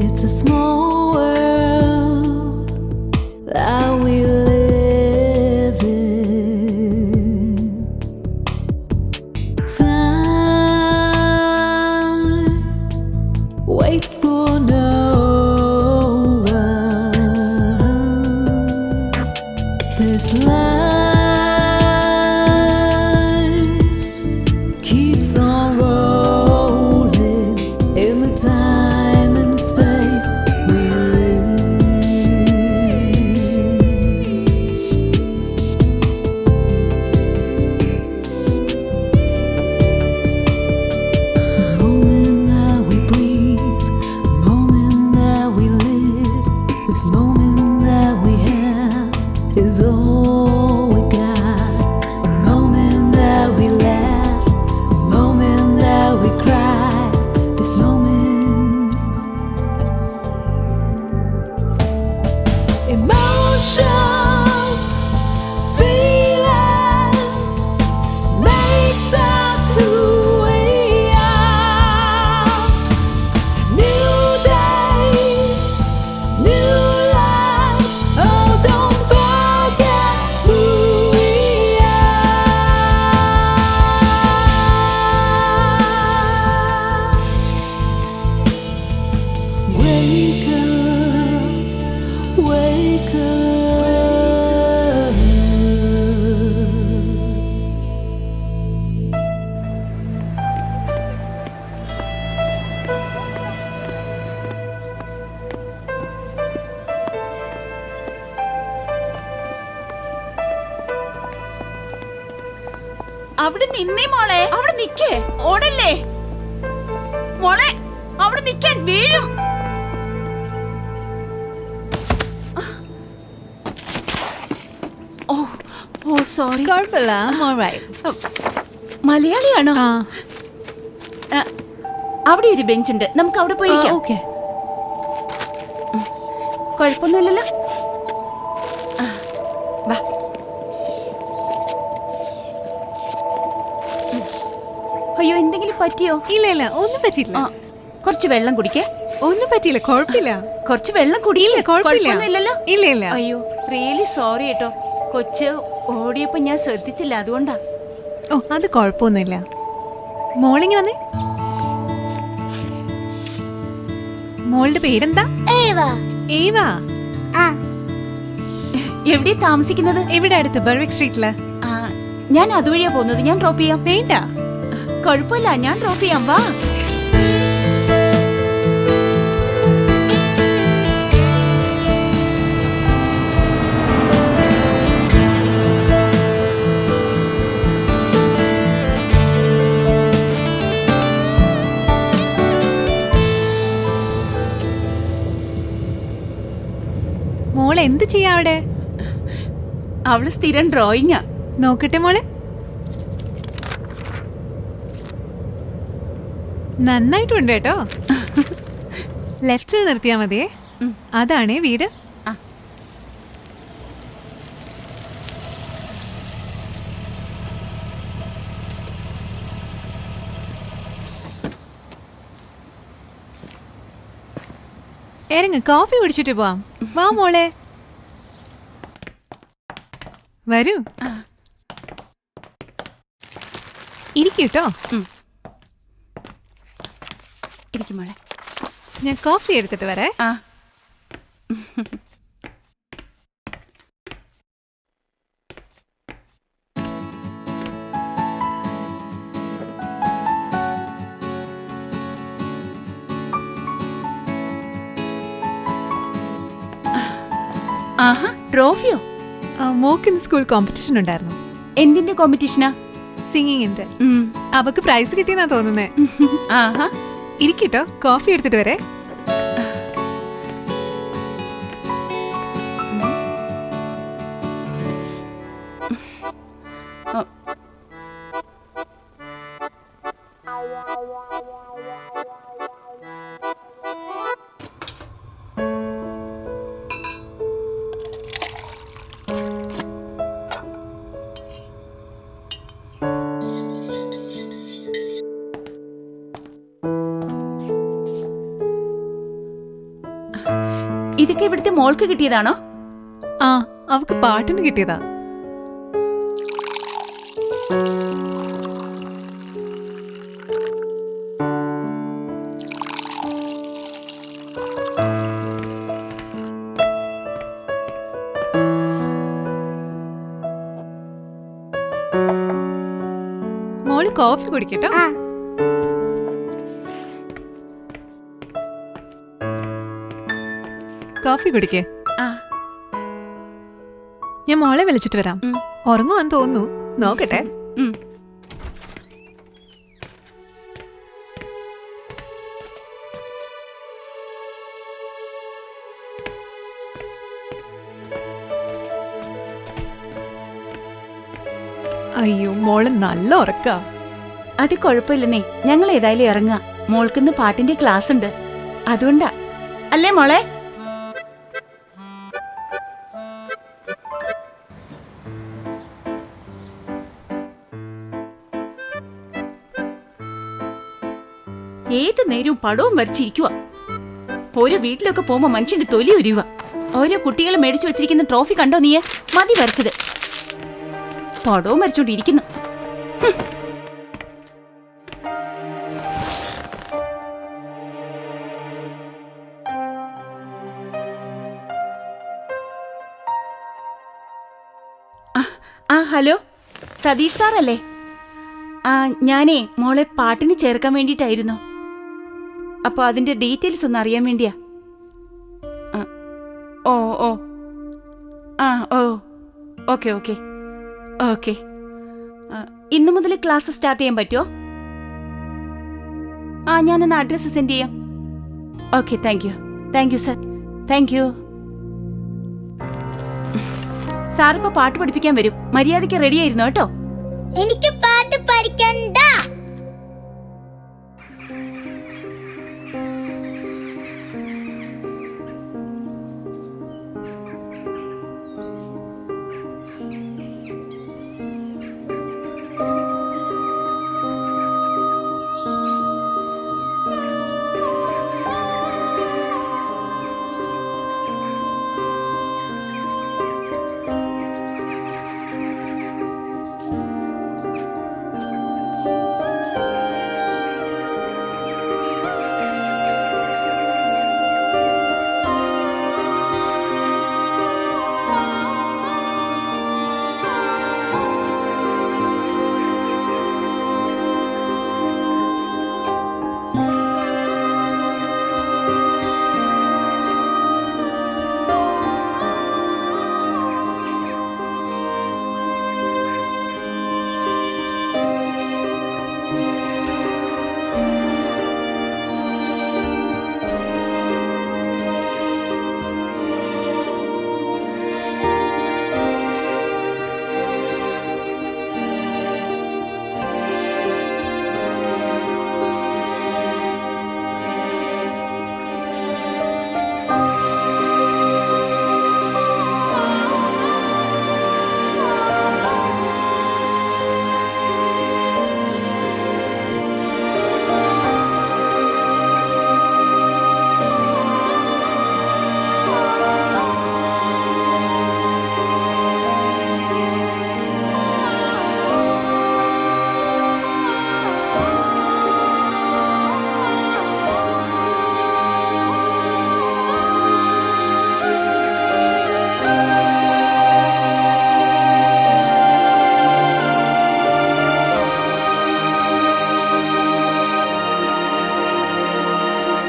It's a small world that we live in. Time waits for no one. This life keeps on rolling in the time and space we live. Moment that we breathe, moment that we live. This moment that we have is all we got. A moment that we laugh, a moment that we cry. This moment, emotions, feelings, makes us who we are. New day, new life. Oh, don't forget who we are. Wake up, wake up. അവിടെ നിന്നേ മോളെ, അവിടെ നിക്കേ, ഓടല്ലേ മോളെ, അവിടെ നിക്കാൻ വീഴും. ഓ ഓ sorry. കുഴപ്പമില്ല, I'm alright. മലയാളിയാണോ? അവിടെ ഒരു ബെഞ്ച് ഉണ്ട്, നമുക്ക് അവിടെ പോയി ഇരിക്കാം. ഓക്കെ. കുഴപ്പമൊന്നുമില്ലല്ലോ. വാ. അയ്യോ, എന്തെങ്കിലും പറ്റിയോ? ഇല്ല ഇല്ല, ഒന്നും പറ്റിയില്ല. കുറച്ച് വെള്ളം കുടിക്കേ. ഒന്നും പറ്റിയില്ല, കുഴപ്പമില്ല. കുറച്ച് വെള്ളം കുടിയില്ല, കുഴപ്പമൊന്നുമില്ലല്ലോ. ഇല്ല ഇല്ല. അയ്യോ, റിയലി സോറി കേട്ടോ. കൊച്ച് ഓടിയപ്പോ ഞാൻ ശ്രദ്ധിച്ചില്ല, അതുകൊണ്ടാ. ഓ, അത് കുഴപ്പമൊന്നുമില്ല. മോളിങ്ങി വന്നേ. മോളുടെ പേരെന്താ? ഏവാ. എവിടെയാ താമസിക്കുന്നത്? ഇവിടെ അടുത്ത് ബർവിക് സ്ട്രീറ്റില്. ഞാൻ അതുവഴിയാ പോകുന്നത്, ഞാൻ ഡ്രോപ്പ് ചെയ്യാം. വേണ്ട, കുഴപ്പമില്ല, ഞാൻ ഡ്രോപ്പ് ചെയ്യാം. വാ. മോൾ എന്ത് ചെയ്യാ അവിടെ? അവള് സ്ഥിരം ഡ്രോയിങ്ങാ. നോക്കട്ടെ മോളെ. നന്നായിട്ടുണ്ട് കേട്ടോ. ലെഫ്റ്റിൽ നിർത്തിയാ മതിയേ. അതാണേ വീട്. ഇറങ്ങ്, കോഫി കുടിച്ചിട്ട് പോവാം. വാ മോളെ, വരൂ. ഇരിക്കട്ടോ. ഇരിക്കും മോളെ. ഞാൻ കോഫി എടുത്തിട്ട് വരേ. ആഹാ, ട്രോഫിയോ? മോക്കിന് സ്കൂൾ കോമ്പറ്റീഷൻ ഉണ്ടായിരുന്നു. എന്തിന്റെ കോമ്പറ്റീഷനാ? സിംഗിങ്ങിന്റെ. അവക്ക് പ്രൈസ് കിട്ടിയെന്നാ തോന്നുന്നേ. ആഹാ, ഇരിക്കട്ടോ, കോഫി എടുത്തിട്ട് വരെ. ഇതൊക്കെ ഇവിടുത്തെ മോൾക്ക് കിട്ടിയതാണോ? ആ, അവക്ക് പാട്ടിന് കിട്ടിയതാ. മോള് കോഫി കുടിക്കട്ടോ. കോഫി കുടിക്കേ. ഞാൻ മോളെ വിളിച്ചിട്ട് വരാം. ഉറങ്ങുവാന്ന് തോന്നുന്നു, നോക്കട്ടെ. അയ്യോ, മോള് നല്ല ഉറക്കാ. അത് കുഴപ്പമില്ലെന്നേ, ഞങ്ങൾ ഏതായാലും ഇറങ്ങാ. മോൾക്കിന്ന് പാട്ടിന്റെ ക്ലാസ് ഉണ്ട്, അതുകൊണ്ടാ. അല്ലേ മോളെ? ഏത് നേരവും പടവും വരച്ചിരിക്കുക. ഓരോ വീട്ടിലൊക്കെ പോകുമ്പോ മനുഷ്യന്റെ തൊലി ഉരുവ. ഓരോ കുട്ടികൾ മേടിച്ചു വെച്ചിരിക്കുന്ന ട്രോഫി കണ്ടോ നീ? മതി വരച്ചത്. പടവും വരച്ചോണ്ടിരിക്കുന്നു. ഹലോ, സതീഷ് സാറല്ലേ? ഞാനേ മോളെ പാട്ടിന് ചേർക്കാൻ വേണ്ടിയിട്ടായിരുന്നു. അപ്പോൾ അതിന്റെ ഡീറ്റെയിൽസ് ഒന്ന് അറിയാൻ വേണ്ടിയാ. Oh oh oh okay okay okay. ഇന്നു മുതൽ ക്ലാസ് സ്റ്റാർട്ട് ചെയ്യാൻ പറ്റുമോ? ഞാനൊന്ന് അഡ്രസ്സ് സെൻഡ് ചെയ്യാം. Okay, thank you sir, thank you. സാറിപ്പോ പാട്ട് പഠിപ്പിക്കാൻ വരും. മര്യാദയ്ക്ക് റെഡി ആയിരുന്നു കേട്ടോ. എനിക്ക് പാട്ട് പഠിക്കണ്ട.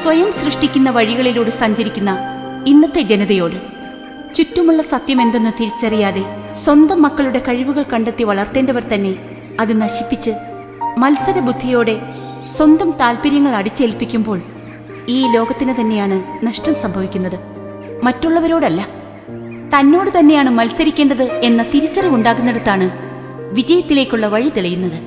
സ്വയം സൃഷ്ടിക്കുന്ന വഴികളിലൂടെ സഞ്ചരിക്കുന്ന ഇന്നത്തെ ജനതയോട് ചുറ്റുമുള്ള സത്യമെന്തെന്ന് തിരിച്ചറിയാതെ സ്വന്തം മക്കളുടെ കഴിവുകൾ കണ്ടെത്തി വളർത്തേണ്ടവർ തന്നെ അത് നശിപ്പിച്ച് മത്സരബുദ്ധിയോടെ സ്വന്തം താല്പര്യങ്ങൾ അടിച്ചേൽപ്പിക്കുമ്പോൾ ഈ ലോകത്തിന് തന്നെയാണ് നഷ്ടം സംഭവിക്കുന്നത്. മറ്റുള്ളവരോടല്ല, തന്നോട് തന്നെയാണ് മത്സരിക്കേണ്ടത് എന്ന തിരിച്ചറിവുണ്ടാകുന്നിടത്താണ് വിജയത്തിലേക്കുള്ള വഴി തെളിയുന്നത്.